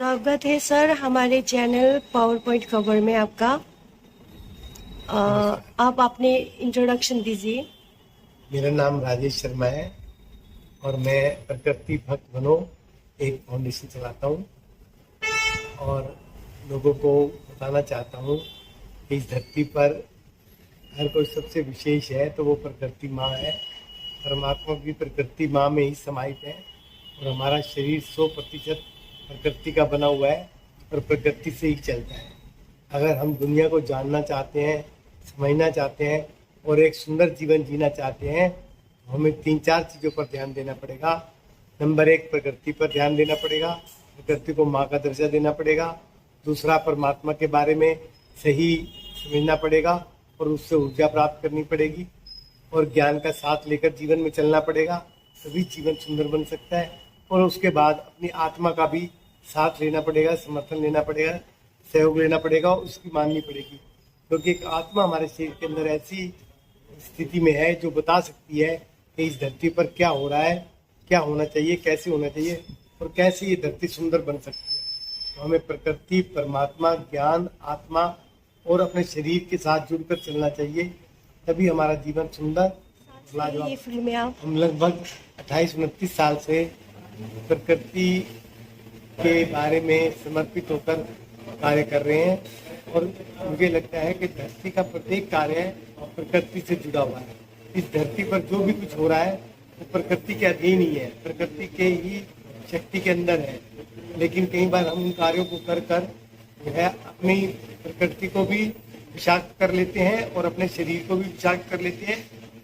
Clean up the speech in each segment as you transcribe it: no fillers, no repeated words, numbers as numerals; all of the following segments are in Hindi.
स्वागत है सर हमारे चैनल पावर पॉइंट खबर में आपका। नमस्कार। आप अपने इंट्रोडक्शन दीजिए। मेरा नाम राजेश शर्मा है और मैं प्रकृति भक्त बनो एक फाउंडेशन चलाता हूँ और लोगों को बताना चाहता हूँ कि इस धरती पर हर कोई सबसे विशेष है तो वो प्रकृति माँ है। परमात्मा भी प्रकृति माँ में ही समाहित है और हमारा शरीर 100% प्रकृति का बना हुआ है और प्रकृति से ही चलता है। अगर हम दुनिया को जानना चाहते हैं, समझना चाहते हैं और एक सुंदर जीवन जीना चाहते हैं तो हमें 3-4 चीज़ों पर ध्यान देना पड़ेगा। नंबर 1, प्रकृति पर ध्यान देना पड़ेगा, प्रकृति को माँ का दर्जा देना पड़ेगा। दूसरा, परमात्मा के बारे में सही समझना पड़ेगा और उससे ऊर्जा प्राप्त करनी पड़ेगी और ज्ञान का साथ लेकर जीवन में चलना पड़ेगा, तभी जीवन सुंदर बन सकता है। और उसके बाद अपनी आत्मा का भी साथ लेना पड़ेगा, समर्थन लेना पड़ेगा, सहयोग लेना पड़ेगा, उसकी माननी पड़ेगी, क्योंकि एक आत्मा हमारे शरीर के अंदर ऐसी स्थिति में है जो बता सकती है कि इस धरती पर क्या हो रहा है, क्या होना चाहिए, कैसे होना चाहिए और कैसे ये धरती सुंदर बन सकती है। तो हमें प्रकृति, परमात्मा, ज्ञान, आत्मा और अपने शरीर के साथ जुड़कर चलना चाहिए, तभी हमारा जीवन सुंदर लाजवाब। ये फिल्म में आप हम लगभग 28-29 साल से प्रकृति के बारे में समर्पित होकर कार्य कर रहे हैं और मुझे लगता है कि धरती का प्रत्येक कार्य प्रकृति से जुड़ा हुआ है। इस धरती पर जो भी कुछ हो रहा है वो प्रकृति के अधीन ही है, प्रकृति के ही शक्ति के अंदर है। लेकिन कई बार हम उन कार्यों को कर कर जो है अपनी प्रकृति को भी विषाक्त कर लेते हैं और अपने शरीर को भी विषाक्त कर लेते हैं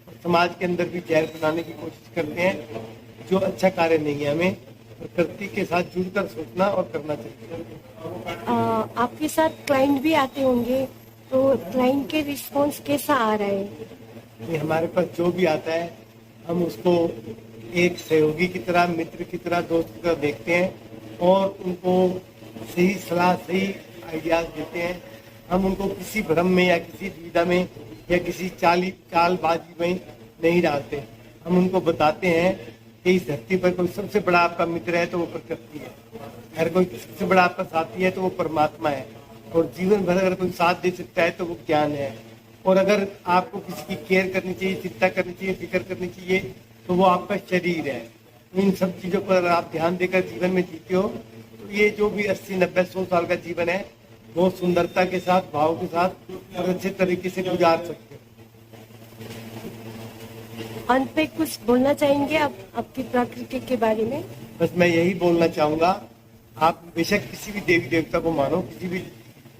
और समाज के अंदर भी जहर बनाने की कोशिश करते हैं, जो अच्छा कार्य नहीं है। हमें प्रकृति के साथ जुड़कर सोचना और करना चाहिए। आपके साथ क्लाइंट भी आते होंगे, तो क्लाइंट के रिस्पॉन्स कैसा आ रहा है? ये हमारे पास जो भी आता है हम उसको एक सहयोगी की तरह, मित्र की तरह, दोस्त की तरह देखते हैं और उनको सही सलाह, सही आइडियाज देते हैं। हम उनको किसी भ्रम में या किसी दुविधा में या किसी चालबाजी में नहीं डालते। हम उनको बताते हैं कि इस धरती पर कोई सबसे बड़ा आपका मित्र है तो वो प्रकृति है, अगर कोई सबसे बड़ा आपका साथी है तो वो परमात्मा है और जीवन भर अगर कोई साथ दे सकता है तो वो ज्ञान है। और अगर आपको किसी की केयर करनी चाहिए, चिंता करनी चाहिए, फिक्र करनी चाहिए तो वो आपका शरीर है। इन सब चीज़ों पर आप ध्यान देकर जीवन में जीते हो तो ये जो भी 80-90-100 साल का जीवन है वो सुंदरता के साथ, भाव के साथ और अच्छे तरीके से गुजार सकते हो। अंत पे कुछ बोलना चाहेंगे आप आपकी प्रकृति के बारे में? बस मैं यही बोलना चाहूँगा, आप बेशक किसी भी देवी देवता को मानो, किसी भी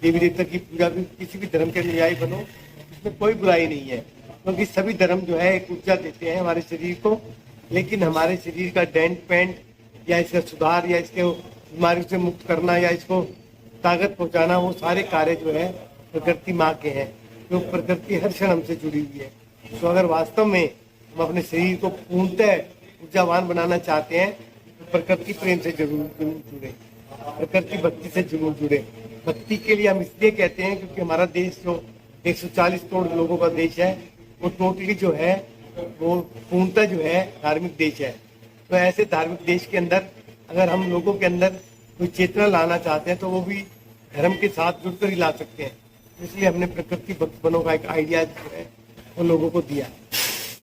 देवी देवता की पूजा भी, किसी भी धर्म के अनुयायी बनो, इसमें कोई बुराई नहीं है, क्योंकि सभी धर्म जो है एक ऊर्जा देते हैं हमारे शरीर को। लेकिन हमारे शरीर का डेंट पेंट या इसका सुधार या इसके बीमारियों से मुक्त करना या इसको ताकत पहुँचाना, वो सारे कार्य जो है प्रकृति माँ के हैं, जो प्रकृति हर क्षण हमसे जुड़ी हुई है। तो अगर वास्तव में हम अपने शरीर को पूर्णतः ऊर्जावान बनाना चाहते हैं तो प्रकृति प्रेम से जरूर जुड़े, प्रकृति भक्ति से जरूर जुड़े। भक्ति के लिए हम इसलिए कहते हैं क्योंकि हमारा देश जो 140 करोड़ लोगों का देश है वो टोटली जो है वो पूर्णतः जो है धार्मिक देश है। तो ऐसे धार्मिक देश के अंदर अगर हम लोगों के अंदर कोई चेतना लाना चाहते हैं तो वो भी धर्म के साथ जुड़कर ही ला सकते हैं। इसलिए हमने प्रकृति भक्त बनो का एक आइडिया जो है वो लोगों को दिया।